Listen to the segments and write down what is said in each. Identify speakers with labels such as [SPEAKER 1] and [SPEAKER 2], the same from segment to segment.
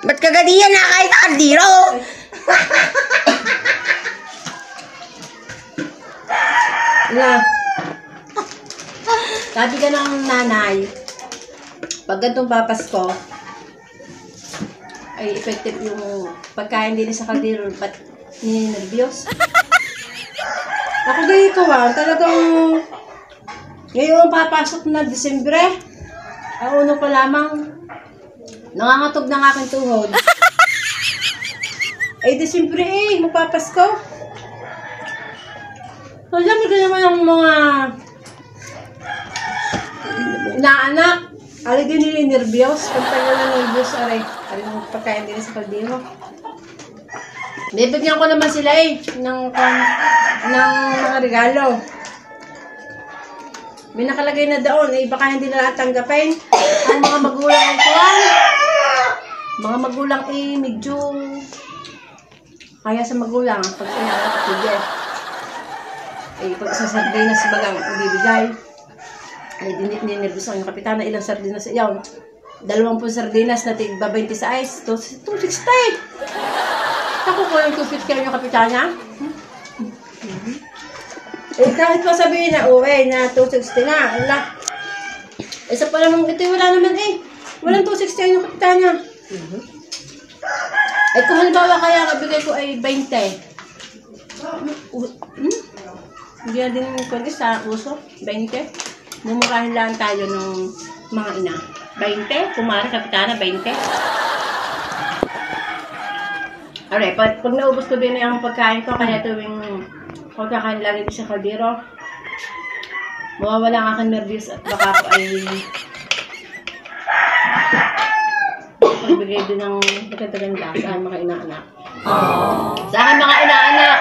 [SPEAKER 1] Ba't kagadiyan na kahit kardiro?
[SPEAKER 2] Na, sabi ka ng nanay, pag gantong papasko, ay effective yung pagkain din sa kaldero, ba't ninervyos? Ako ganito talagang ngayon papasok na Disyembre, ang uno pa lamang, nangangatog ng aking tuhod. Ay Disyembre magpapasko. Alam mo naman ang mga inaanak, ali din nila nervyos, kung tayo na nervyos, ali mo pagkain din sa kaldero. Bibigyan ko naman sila ng mga regalo. May nakalagay na doon, baka hindi na tanggapin. Ang mga magulang ang kuwan. Mga magulang medyo kaya sa magulang, pag sinakapagpigil. Pag sa sardinas bagang ibibigay, dinit-nervous ang kapitana, ilang sardinas iyon. 20 sardinas na tigba 20 sa ice, 260. Ako ko yung 250 yung kapitana. Kahit pa sabihin na, na 260 na, wala. Isa pa naman, ito wala naman walang 260 yung kapitana. Kung halimbawa kaya nabigay ko ay 20. Hindi na din kundi sa uso, 20. Mumurahin lang tayo ng mga ina. 20, kumari kapitana, 20. Alright, pag naubos ko din yung pagkain ko, kaya tuwing pagkakain lagi din sa kaldero, mawawala ang aking nervous at baka ako ay pagbigay din ng magandang sa mga inaanak. Sa akin mga inaanak,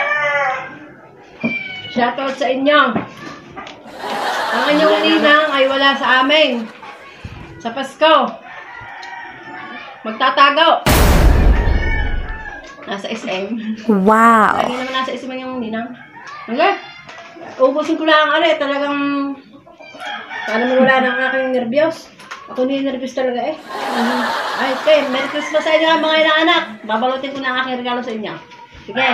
[SPEAKER 2] shoutout sa inyo. Ang inyong ninang ay wala sa amin. Sa Pasko, magtatago. Nasa SM.
[SPEAKER 1] Wow!
[SPEAKER 2] Lagi naman nasa SM yung ninang. Okay? Ubusin ko lang ang talagang para wala ng aking nervyos. Ako nervyos talaga Ay, okay. Merry Christmas sa inyo mga inaanak. Babalutin ko na ang aking regalo sa inyo. Sige.